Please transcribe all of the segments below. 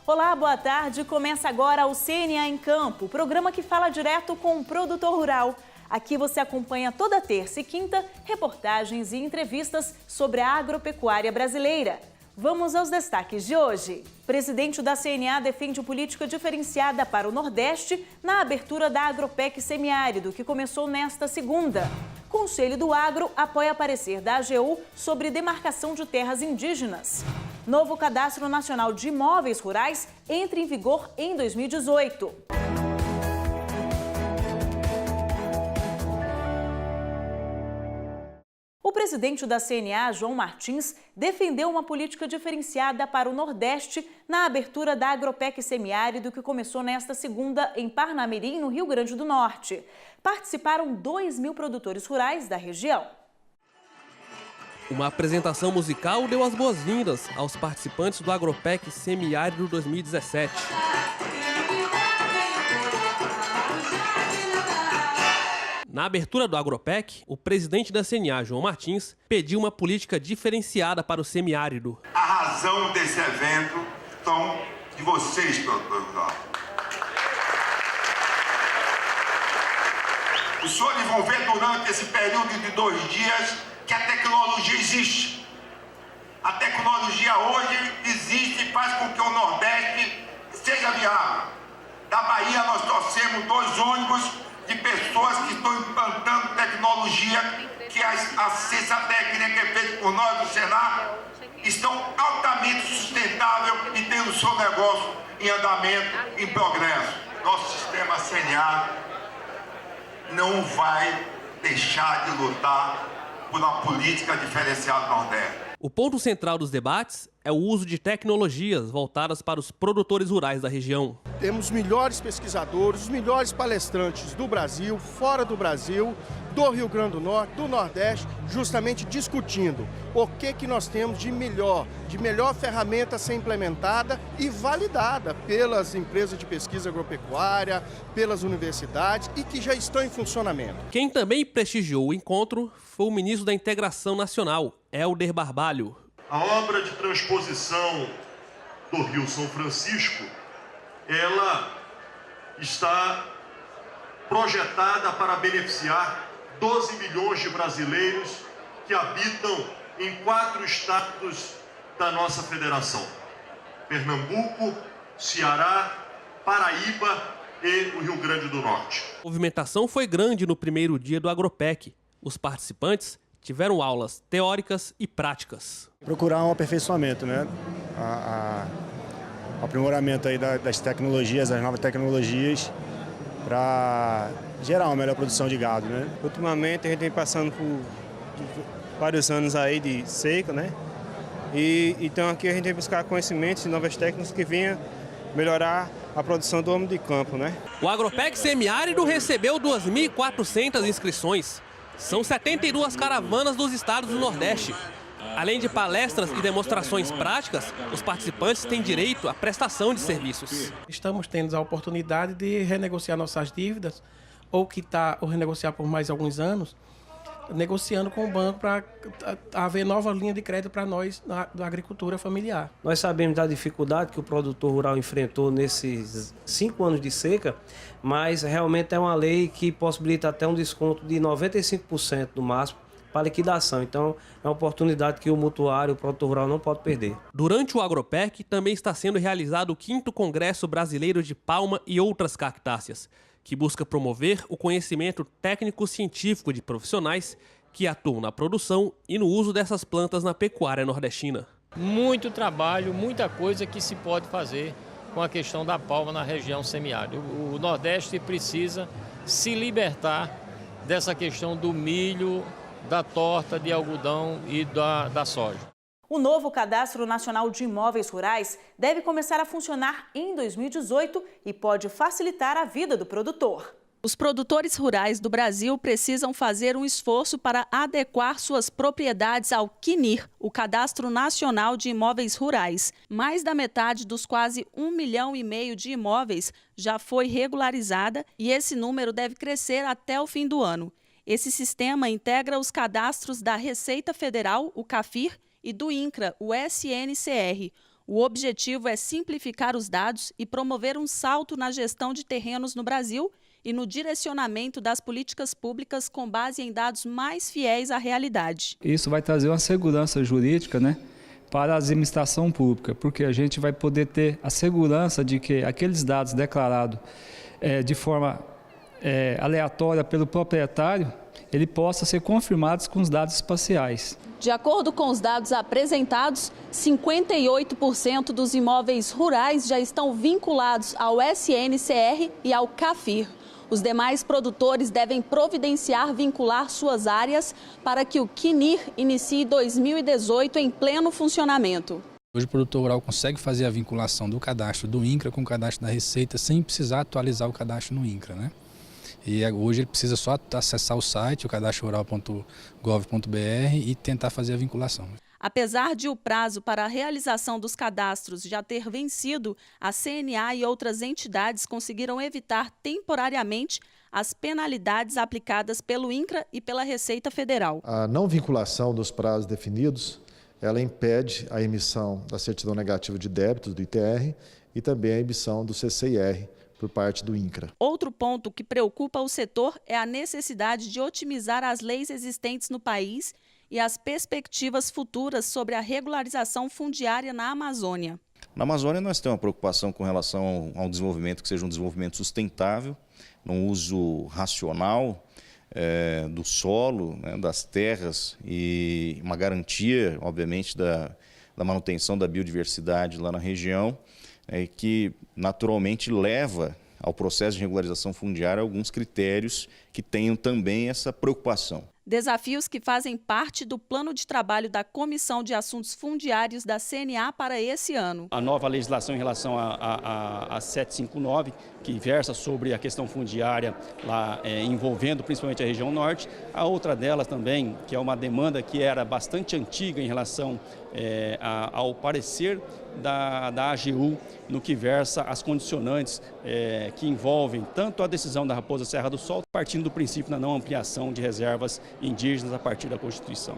Olá, boa tarde. Começa agora o CNA em Campo, programa que fala direto com o produtor rural. Aqui você acompanha toda terça e quinta reportagens e entrevistas sobre a agropecuária brasileira. Vamos aos destaques de hoje. O presidente da CNA defende política diferenciada para o Nordeste na abertura da Agropec Semiárido, que começou nesta segunda. Conselho do Agro apoia parecer da AGU sobre demarcação de terras indígenas. Novo Cadastro Nacional de Imóveis Rurais entra em vigor em 2018. O presidente da CNA, João Martins, defendeu uma política diferenciada para o Nordeste na abertura da Agropec Semiárido, que começou nesta segunda em Parnamirim, no Rio Grande do Norte. Participaram 2.000 produtores rurais da região. Uma apresentação musical deu as boas-vindas aos participantes do Agropec Semiárido 2017. Na abertura do Agropec, o presidente da CNA, João Martins, pediu uma política diferenciada para o semiárido. A razão desse evento são de vocês, produtores rurais. Os senhores vão ver durante esse período de 2 dias que a tecnologia existe. A tecnologia hoje existe e faz com que o Nordeste seja viável. Da Bahia nós trouxemos 2 ônibus de pessoas que estão implantando tecnologia, que a assistência técnica é feita por nós do Senar, estão altamente sustentáveis e tendo o seu negócio em andamento, em progresso. Nosso sistema CNA não vai deixar de lutar por uma política diferenciada no Nordeste. O ponto central dos debates é o uso de tecnologias voltadas para os produtores rurais da região. Temos os melhores pesquisadores, os melhores palestrantes do Brasil, fora do Brasil, do Rio Grande do Norte, do Nordeste, justamente discutindo o que nós temos de melhor ferramenta a ser implementada e validada pelas empresas de pesquisa agropecuária, pelas universidades e que já estão em funcionamento. Quem também prestigiou o encontro foi o ministro da Integração Nacional, Helder Barbalho. A obra de transposição do Rio São Francisco, ela está projetada para beneficiar 12 milhões de brasileiros que habitam em 4 estados da nossa federação: Pernambuco, Ceará, Paraíba e o Rio Grande do Norte. A movimentação foi grande no primeiro dia do Agropec. Os participantes tiveram aulas teóricas e práticas. Procurar um aperfeiçoamento, né? O aprimoramento aí das tecnologias, das novas tecnologias, para gerar uma melhor produção de gado, né? Ultimamente a gente vem passando por vários anos aí de seca, né? Então aqui a gente vem buscar conhecimentos e novas técnicas que venham melhorar a produção do homem de campo, né? O Agropec Semiárido recebeu 2.400 inscrições. São 72 caravanas dos estados do Nordeste. Além de palestras e demonstrações práticas, os participantes têm direito à prestação de serviços. Estamos tendo a oportunidade de renegociar nossas dívidas ou renegociar por mais alguns anos, negociando com o banco para haver nova linha de crédito para nós da agricultura familiar. Nós sabemos da dificuldade que o produtor rural enfrentou nesses 5 anos de seca, mas realmente é uma lei que possibilita até um desconto de 95% no máximo para liquidação. Então é uma oportunidade que o mutuário, o produtor rural não pode perder. Durante o Agropec também está sendo realizado o 5º Congresso Brasileiro de Palma e outras cactáceas, que busca promover o conhecimento técnico-científico de profissionais que atuam na produção e no uso dessas plantas na pecuária nordestina. Muito trabalho, muita coisa que se pode fazer com a questão da palma na região semiárida. O Nordeste precisa se libertar dessa questão do milho, da torta, de algodão e da soja. O novo Cadastro Nacional de Imóveis Rurais deve começar a funcionar em 2018 e pode facilitar a vida do produtor. Os produtores rurais do Brasil precisam fazer um esforço para adequar suas propriedades ao CNIR, o Cadastro Nacional de Imóveis Rurais. Mais da metade dos quase 1,5 milhão de imóveis já foi regularizada e esse número deve crescer até o fim do ano. Esse sistema integra os cadastros da Receita Federal, o CAFIR, e do INCRA, o SNCR. O objetivo é simplificar os dados e promover um salto na gestão de terrenos no Brasil e no direcionamento das políticas públicas com base em dados mais fiéis à realidade. Isso vai trazer uma segurança jurídica, para a administração pública, porque a gente vai poder ter a segurança de que aqueles dados declarados de forma aleatória pelo proprietário, ele possa ser confirmados com os dados espaciais. De acordo com os dados apresentados, 58% dos imóveis rurais já estão vinculados ao SNCR e ao CAFIR. Os demais produtores devem providenciar vincular suas áreas para que o CNIR inicie 2018 em pleno funcionamento. Hoje o produtor rural consegue fazer a vinculação do cadastro do INCRA com o cadastro da Receita sem precisar atualizar o cadastro no INCRA, E hoje ele precisa só acessar o site, o cadastrorural.gov.br e tentar fazer a vinculação. Apesar de o prazo para a realização dos cadastros já ter vencido, a CNA e outras entidades conseguiram evitar temporariamente as penalidades aplicadas pelo INCRA e pela Receita Federal. A não vinculação dos prazos definidos, ela impede a emissão da certidão negativa de débitos do ITR e também a emissão do CCIR por parte do INCRA. Outro ponto que preocupa o setor é a necessidade de otimizar as leis existentes no país e as perspectivas futuras sobre a regularização fundiária na Amazônia. Na Amazônia nós temos uma preocupação com relação ao desenvolvimento que seja um desenvolvimento sustentável, no uso racional do solo, das terras e uma garantia, obviamente, da manutenção da biodiversidade lá na região, que naturalmente leva ao processo de regularização fundiária alguns critérios que tenham também essa preocupação. Desafios que fazem parte do plano de trabalho da Comissão de Assuntos Fundiários da CNA para esse ano. A nova legislação em relação a 759, que versa sobre a questão fundiária lá envolvendo principalmente a região norte. A outra delas também, que é uma demanda que era bastante antiga em relação ao parecer da AGU, no que versa as condicionantes que envolvem tanto a decisão da Raposa Serra do Sol, partindo do princípio da não ampliação de reservas indígenas a partir da Constituição.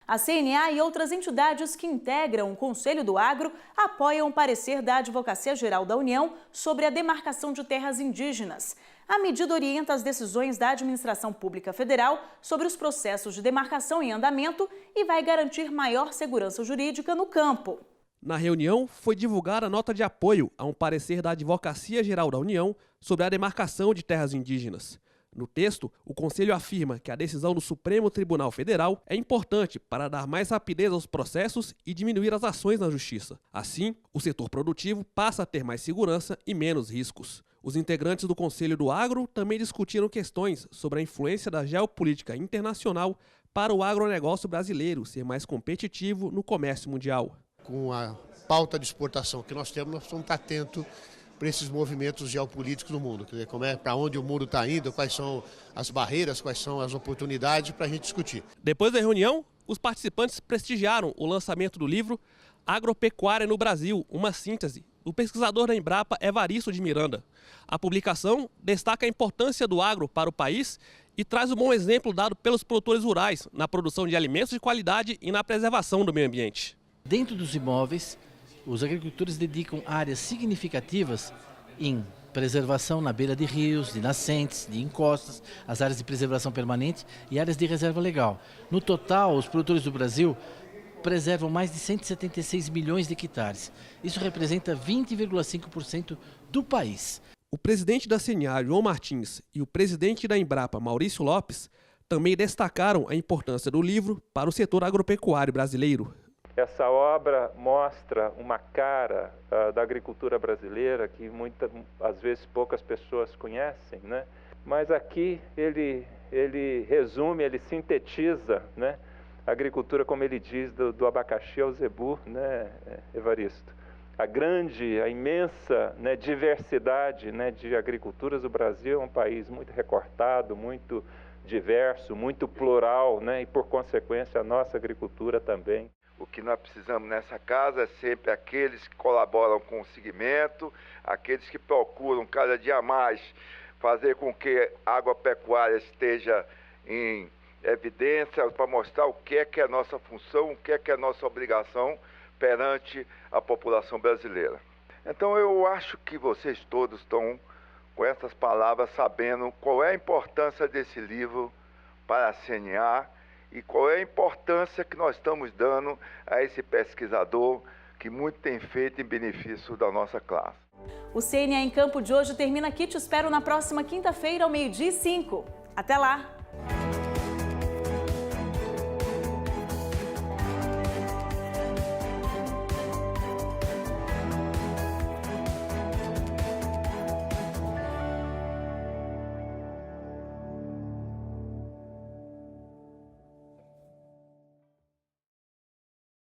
A CNA e outras entidades que integram o Conselho do Agro apoiam o parecer da Advocacia Geral da União sobre a demarcação de terras indígenas. A medida orienta as decisões da Administração Pública Federal sobre os processos de demarcação em andamento e vai garantir maior segurança jurídica no campo. Na reunião, foi divulgada a nota de apoio a um parecer da Advocacia Geral da União sobre a demarcação de terras indígenas. No texto, o Conselho afirma que a decisão do Supremo Tribunal Federal é importante para dar mais rapidez aos processos e diminuir as ações na Justiça. Assim, o setor produtivo passa a ter mais segurança e menos riscos. Os integrantes do Conselho do Agro também discutiram questões sobre a influência da geopolítica internacional para o agronegócio brasileiro ser mais competitivo no comércio mundial. Com a pauta de exportação que nós temos, nós precisamos estar atentos para esses movimentos geopolíticos no mundo, quer dizer, para onde o mundo está indo, quais são as barreiras, quais são as oportunidades para a gente discutir. Depois da reunião, os participantes prestigiaram o lançamento do livro Agropecuária no Brasil, uma síntese, do pesquisador da Embrapa Evaristo de Miranda. A publicação destaca a importância do agro para o país e traz um bom exemplo dado pelos produtores rurais na produção de alimentos de qualidade e na preservação do meio ambiente. Dentro dos imóveis, os agricultores dedicam áreas significativas em preservação na beira de rios, de nascentes, de encostas, as áreas de preservação permanente e áreas de reserva legal. No total, os produtores do Brasil preservam mais de 176 milhões de hectares. Isso representa 20,5% do país. O presidente da CNA, João Martins, e o presidente da Embrapa, Maurício Lopes, também destacaram a importância do livro para o setor agropecuário brasileiro. Essa obra mostra uma cara da agricultura brasileira que às vezes poucas pessoas conhecem, Mas aqui ele resume, ele sintetiza, a agricultura, como ele diz, do abacaxi ao zebu, Evaristo? A imensa diversidade de agriculturas. O Brasil é um país muito recortado, muito diverso, muito plural, e por consequência a nossa agricultura também. O que nós precisamos nessa casa é sempre aqueles que colaboram com o segmento, aqueles que procuram cada dia mais fazer com que a agropecuária esteja em evidência para mostrar o que é nossa função, o que é nossa obrigação perante a população brasileira. Então eu acho que vocês todos estão com essas palavras sabendo qual é a importância desse livro para a CNA e qual é a importância que nós estamos dando a esse pesquisador que muito tem feito em benefício da nossa classe. O CNA em Campo de hoje termina aqui. Te espero na próxima quinta-feira, ao 12:05. Até lá!